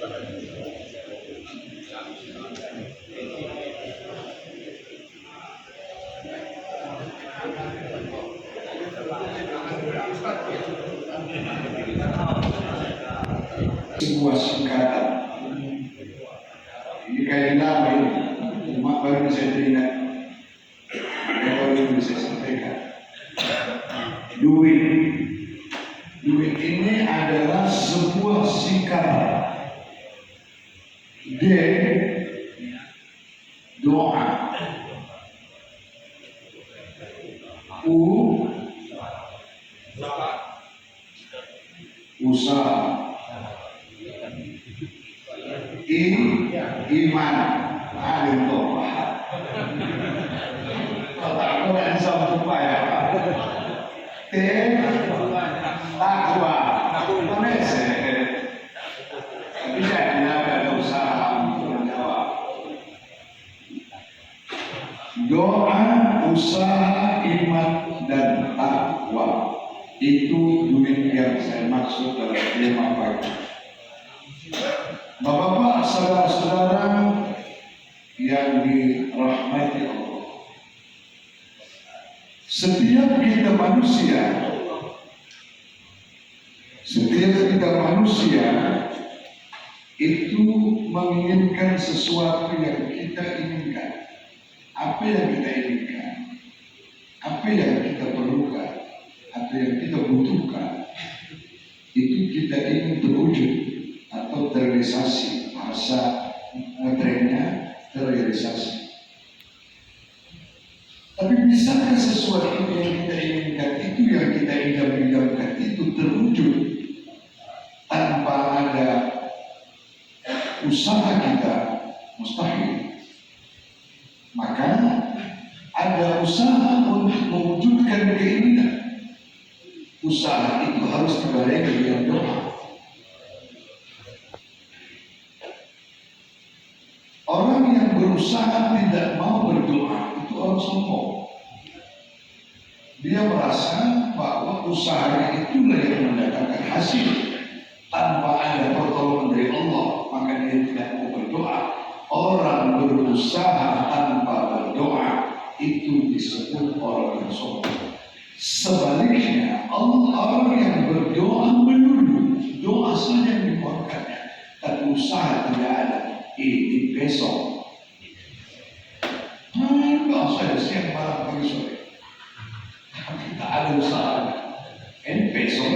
Sebuah singkatan. Ini kayak nama ini, cuma baru bisa teringat. Baru bisa sampaikan. Duit ini adalah sebuah singkatan. D, doa. U, usaha. I, iman. Alim tohah. Kalau aku yang sama supaya T, takwa. Bisa ada usaha untuk menjawab. Doa, usaha, iman, dan takwa itu duit yang saya maksud dalam tema pagi. Bapak-bapak, saudara-saudara yang dirahmati Allah, setiap kita manusia itu menginginkan sesuatu yang kita inginkan. Apa yang kita inginkan, apa yang kita perlukan, apa yang kita butuhkan, itu kita ingin terwujud atau terrealisasi. Bahasa ngetrennya terrealisasi. Tapi bisakah sesuatu yang kita inginkan itu, yang kita idam-idamkan itu terwujud tanpa ada usaha kita? Mustahil. Maka ada usaha untuk mewujudkan keinginan. Usaha itu harus dibarengi dengan doa. Orang yang berusaha tidak mau berdoa itu orang sombong. Dia merasa bahwa usahanya itulah yang mendatangkan hasil. Tanpa ada pertolongan dari Allah, maka dia tidak mau berdoa. Orang berusaha tanpa berdoa itu disebut orang yang sombong. Sebaliknya, orang yang berdoa melulu, doa saja yang dimohonkannya, tapi usaha tidak ada. Ini besok. Enggak saya siang malam pagi sore. Kita ada usaha. Ini besok.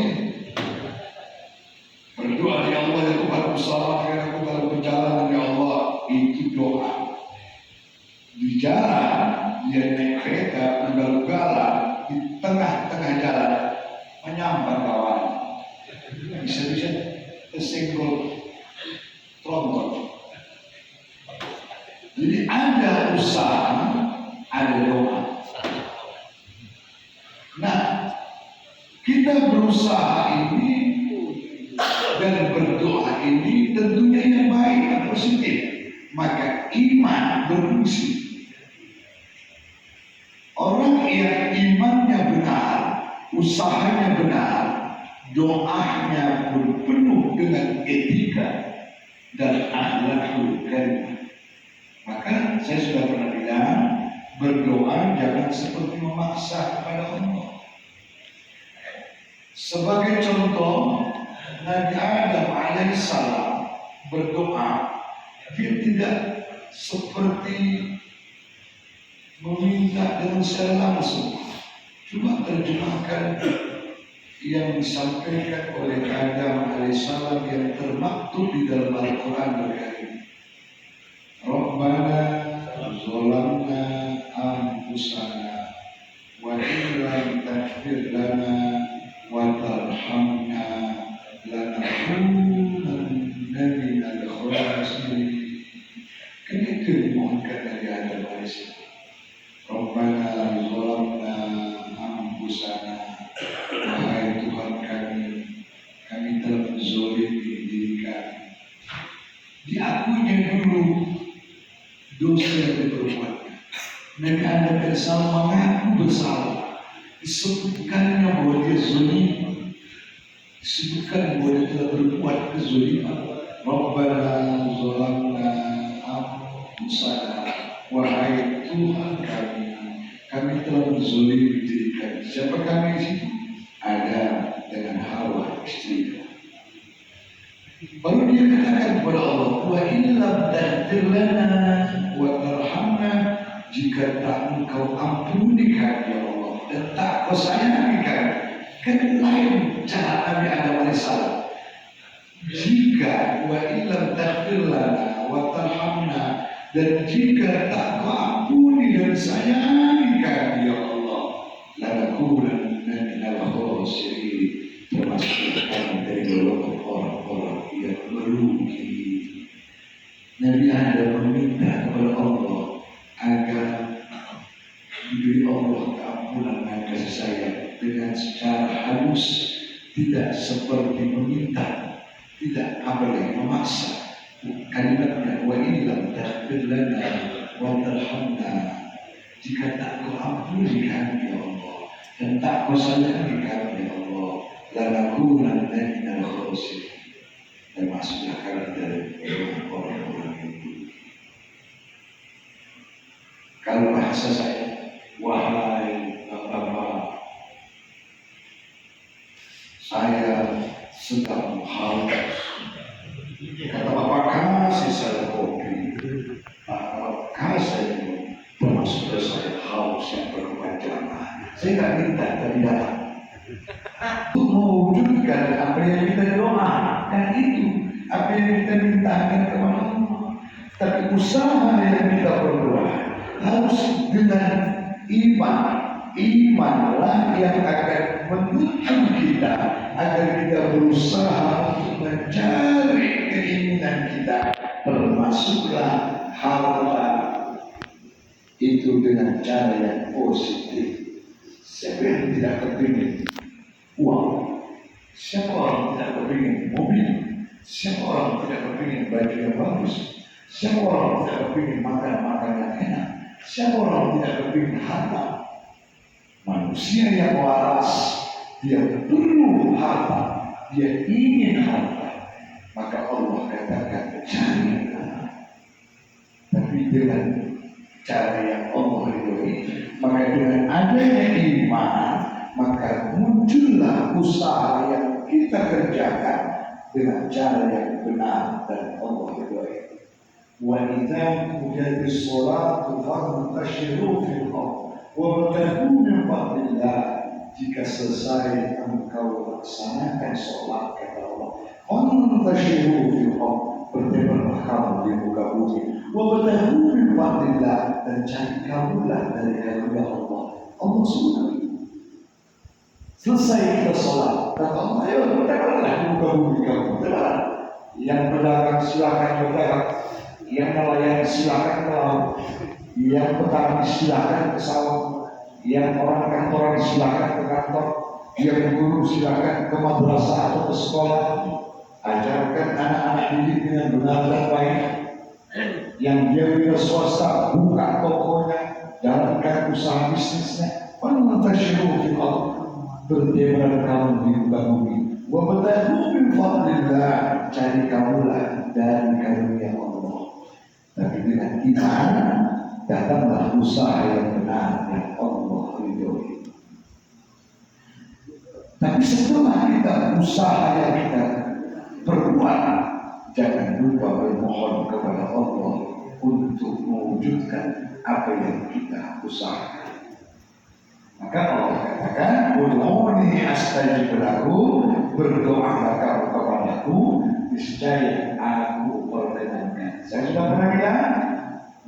Berdoa ya Allah, ya Tuhan, usaha yang aku dalam perjalanan ya Allah, itu doa. Di jalan, dia naik kereta, ugal-ugalan, di tengah-tengah jalan, menyambar kawan. Bisa-bisa tersenggol tronton. Jadi ada usaha, ada doa. Nah, kita berusaha ini dan berdoa ini tentunya yang baik dan positif. Maka iman berfungsi. Orang yang imannya benar, usahanya benar, doanya pun penuh dengan etika dan akhlakul karimah. Maka saya sudah pernah bilang, berdoa jangan seperti memaksa kepada Allah. Sebagai contoh, Nabi Adam alaihissalam berdoa, dia tidak seperti meminta dengan secara langsung. Cuma terjemahkan yang disampaikan oleh Adam alaihissalam yang termaktub di dalam Al-Quran Al-Karim. Rabbana zolamna anfusana wa illam taghfir lana wa tarhamna lanakunanna minal khasirin. Kan itu dimohonkan dari Adam alaihissalam. Rabbana zolamna anfusana, wahai Tuhan kami telah menzalimi diri kami. Diakuinya dulu dosa yang diperbuatnya. Nabi Adam alaihissalam mengaku bersalah. Disebutkannya bahwa dia zalim, disebutkan bahwa dia telah berbuat kezaliman. Rabbana zalamna anfusana, wahai Tuhan kami telah menzalimi diri kami. Siapa kami sih? Ada dengan Hawa istrinya. Baru dia katakan kepada Allah, wa illam taghfir lana wa tarhamna, jika tak engkau ampuni kami ya Allah dan tak kau sayangi kami. Kan lain cara Nabi Adam alaihissalam. Jika wa illam taghfir lana wa tarhamna, dan jika tak kau ampuni dan sayangi kami ya Allah, lanakunanna minal khasirin, termasuk kami dari golongan orang-orang yang merugi. Nabi Adam meminta kepada Allah agar diberi Allah keampunan dan kasih sayang dengan secara halus, tidak seperti meminta, tidak apalagi memaksa. Kalimatnya wa illam taghfir lana wa tarhamna, jika tak kau ampuni kami ya Allah dan tak kau sayangi kami ya Allah, lanakunanna minal khasirin, termasuklah kami dari orang-orang itu. Kalau bahasa saya, wahai Bapak, saya sedang haus. Kata Bapak, kasih saya kopi. Bapak kasih minum. Termasuk saya haus yang berkepanjangan. Saya tidak minta, tapi datang. Untuk mewujudkan apa yang kita doakan itu, apa yang kita mintakan kepada Allah. Tapi usaha yang kita berdoa harus dengan iman. Imanlah yang akan menuntun kita agar kita berusaha untuk mencari keinginan kita, termasuklah harta itu dengan cara yang positif. Siapa yang tidak kepingin uang? Siapa orang tidak kepingin mobil? Siapa orang tidak kepingin baju yang bagus? Siapa orang tidak kepingin makan yang enak? Siapa orang tidak kepingin harta? Manusia yang waras, dia perlu harta, dia ingin harta. Maka Allah katakan carilah, tapi dengan cara yang Allah ridhoi. Maka dengan adanya iman, maka muncullah usaha yang kita kerjakan dengan cara yang benar dan Allah ridhoi. Wa idza qudiyatish sholatu fantashiru fil ardh wabtaghu min fadlillah, jika selesai engkau laksanakan sholat, kata Allah, fantashiru fil ardh, bertebaranlah kamu di muka bumi, wabtaghu min fadlillah, dan cari kamulah dari karunia Allah. Allah suka. Selesai kita sholat, kata Allah, ayo bertebaranlah di muka bumi kamu, bertebaran. Yang berdagang silakan berdagang, yang nelayan silakan ke laut, yang petani silakan ke sawah, yang orang kantoran silakan ke kantor, yang guru silakan ke madrasah atau ke sekolah. Ajarkan anak-anak didik dengan benar dan baik. Yang dia wira swasta, buka tokonya, jalankan usaha bisnisnya. Fantashiru fil ardh, bertebaran kamu di muka bumi. Wabtaghu min fadlillah, cari kamulah dari karunia Allah. Tapi dengan iman datanglah usaha yang benar yang Allah ridhoi. Tapi setelah kita usaha yang kita perbuat, jangan lupa bermohon kepada Allah untuk mewujudkan apa yang kita usahakan. Maka Allah katakan, ud'uni astajib lakum, berdoalah kamu kepadaku, niscaya aku perkenankan. Saya sudah pernah bilang,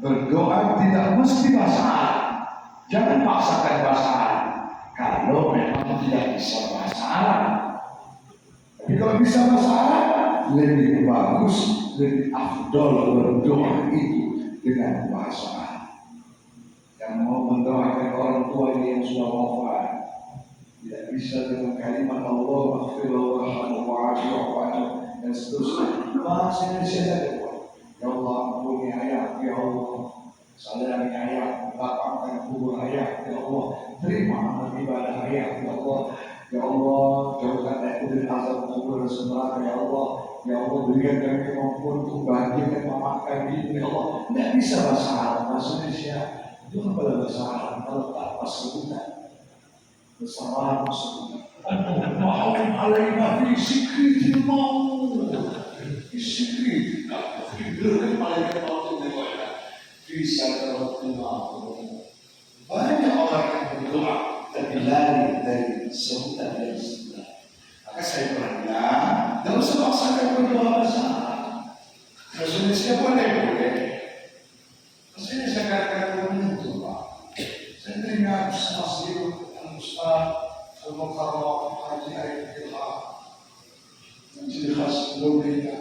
berdoa tidak mesti bahasa Arab. Jangan paksakan bahasa Arab kalau memang tidak bisa bahasa Arab. Tapi kalau bisa bahasa Arab, lebih bagus, lebih afdol berdoa itu dengan bahasa Arab. Yang mau mendoakan orang tua yang sudah wafat, tidak bisa dengan kalimat Allah maghfirullah wa'afi'u dan seterusnya. Bahasa Indonesia saja. Ya Allah, ampuni ayah, ya Allah, sayangi ayah, lapangkan kubur ayah, ya Allah, terima amal ibadah ayah, ya Allah, Ya Allah, jauhkan aku dari azab kubur dan neraka. Ya Allah, ya Allah, berikan kami kemampuan untuk bahagiakan mama kami. Ya Allah, tidak bisa bahasa Arab, bahasa Indonesia. Itu kan pada bahasa Arab, kalau tak pas sebutan. Bersama maksudnya. Ma'awin alaina fi sikritil maut. Fi sikrit. Tidurkan malaikat maut itu fi sakaratil maut. Banyak orang yang berdoa tapi lari dari sebutan dan sebutan. Maka saya bilang, tidak usah paksakan berdoa bahasa Arab. Bahasa Indonesia boleh. Maksudnya saya katakan menentu, Pak. Saya teringat Masjid Al-Ustaz Al-Mukarram Haji Ayyub Bilha menjadi khas Indonesia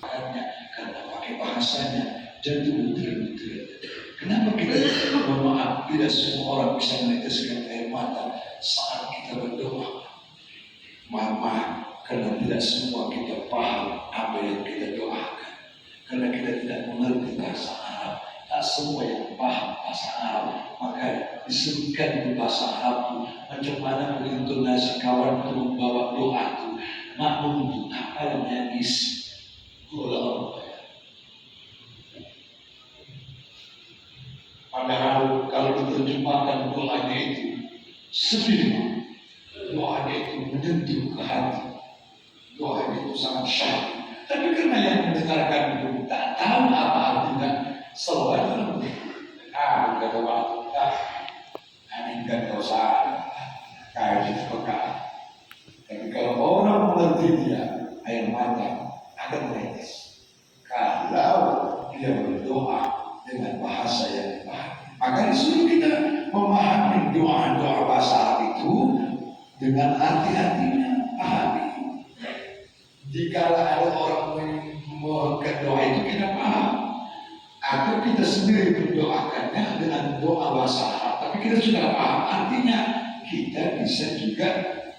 karena pakai bahasanya jatuh betul-betul. Kenapa kita mohon maaf tidak semua orang bisa meneteskan air mata saat kita berdoa? Maaf, karena tidak semua kita paham apa yang kita doakan. Karena kita tidak mengerti bahasa Arab. Tak semua yang paham bahasa Arab, maka disebutkan di bahasa Arab macam mana mengintonasi kawan untuk membawa doa itu makmum itu apa namanya isi Allah. Padahal kalau diterjemahkan doanya itu sedih, doanya itu menyentuh ke hati, doanya itu sangat syahdu. Tapi karena yang mendengarkan itu tak tahu apa artinya selalu kata waktu aminkan kau salah kaji peka. Tapi kalau orang mengerti dia air mata akan menetes. Kalau dia berdoa dengan bahasa yang dipahami, maka disuruh kita memahami doa-doa bahasa Arab itu dengan arti-artinya pahami. Jika ada orang memohonkan doa itu kita paham, atau kita sendiri berdoakannya dengan doa bahasa Arab, tapi kita sudah paham artinya, kita bisa juga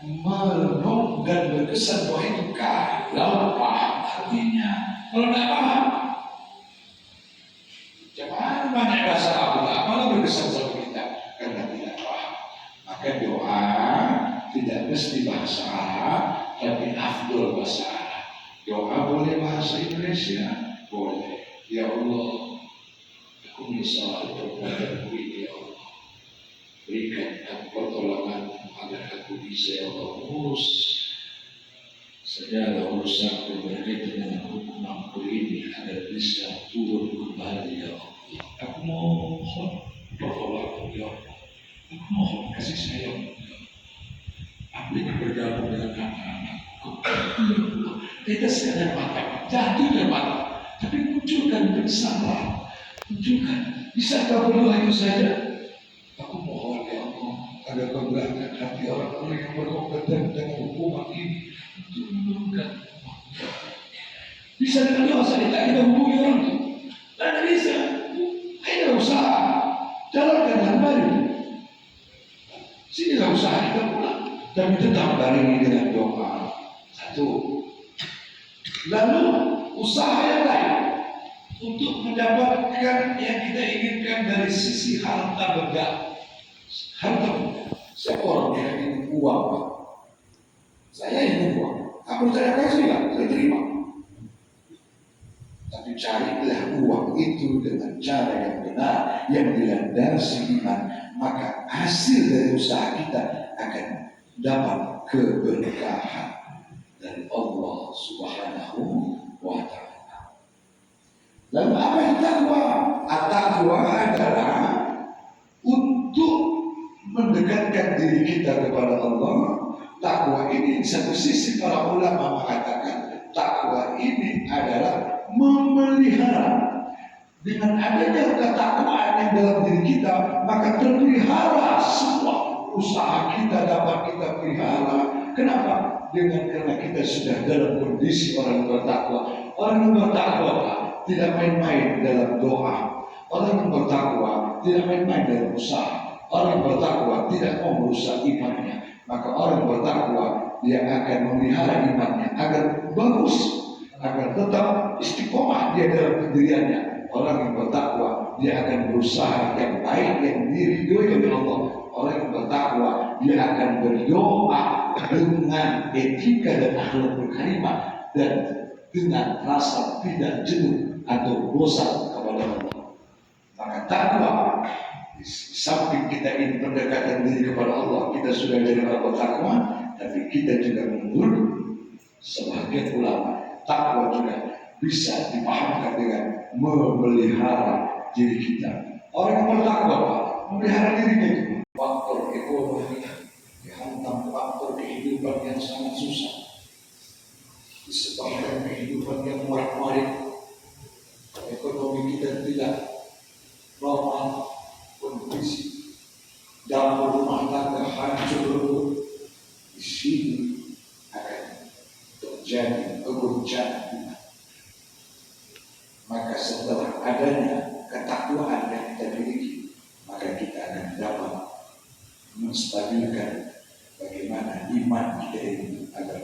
merenung dan berkesan doa itu kalau paham artinya. Kalau tidak paham, jangan banyak bahasa Arab, malah berkesan sama kita karena tidak paham. Maka doa tidak mesti bahasa Arab, tapi afdol bahasa Arab. Doa boleh bahasa Indonesia, boleh. Ya Allah, aku menyesal perbuatanku ini, ya Allah. Berikan aku pertolongan agar aku bisa, ya Allah, urus segala urusanku berkaitan dengan hukumanku ini agar bisa turun kembali, ya Allah. Aku mohon pertolongan, ya Allah. Aku mohon kasih sayang, ya Allah. Aku ingin bergabung dengan anak-anakku. Kita sekadar mata, jatuh dan mata. Tapi munculkan bersabar, munculkan. Bisakah berdoa itu saja? Aku mohon, ya Allah, agar kau berangkat hati orang-orang yang berkompeten dengan hukuman ini untuk menurunkan hukuman. Bisa dengan doa saja, kita hubungi orang itu. Tidak bisa. Ayo usaha, jalankan dengan baik. Sinilah usaha kita pulang, tapi tetap barengi dengan doa. Satu. Lalu usaha yang lain untuk mendapatkan yang kita inginkan dari sisi harta benda. Harta benda. Siapa orang yang ingin uang, Pak? Saya ingin uang. Kamu saya kasih lah, saya terima. Tapi carilah uang itu dengan cara yang benar, yang dilandasi iman, maka hasil dari usaha kita akan dapat keberkahan dari Allah Subhanahu wa Ta'ala. Lalu apa yang takwa? At-taqwa adalah untuk mendekatkan diri kita kepada Allah. Takwa ini di satu sisi para ulama mengatakan takwa ini adalah memelihara. Dengan adanya ketakwaan yang dalam diri kita, maka terpelihara semua usaha kita dapat kita pelihara. Kenapa? Karena kita sudah dalam kondisi orang yang bertakwa. Orang yang bertakwa tidak main-main dalam doa. Orang yang bertakwa tidak main-main dalam usaha. Orang yang bertakwa tidak mau merusak imannya. Maka orang yang bertakwa dia akan memelihara imannya agar bagus, agar tetap istiqomah dia dalam pendiriannya. Orang yang bertakwa dia akan berusaha yang baik yang diridhoi oleh Allah. orang yang bertakwa dia akan berdoa dengan etika dan akhlak berkarimah dan dengan rasa tidak jenuh atau bosan kepada Allah. Maka takwa di samping kita ini pendekatan diri kepada Allah, kita sudah jadi orang bertakwa, tapi kita juga menurut sebagian ulama takwa juga bisa dipahamkan dengan memelihara diri kita. Orang yang bertakwa Pak, memelihara dirinya itu. Faktor ekonomi dihantam faktor kehidupan yang sangat susah, disebabkan kehidupan yang morak-marik. Ekonomi kita tidak normal, kondisi dapur rumah tangga hancur. Di sini akan terjadi kegoncangan. Maka setelah adanya ketakwaan yang kita miliki, maka kita akan dapat menstabilkan bagaimana iman kita ini agar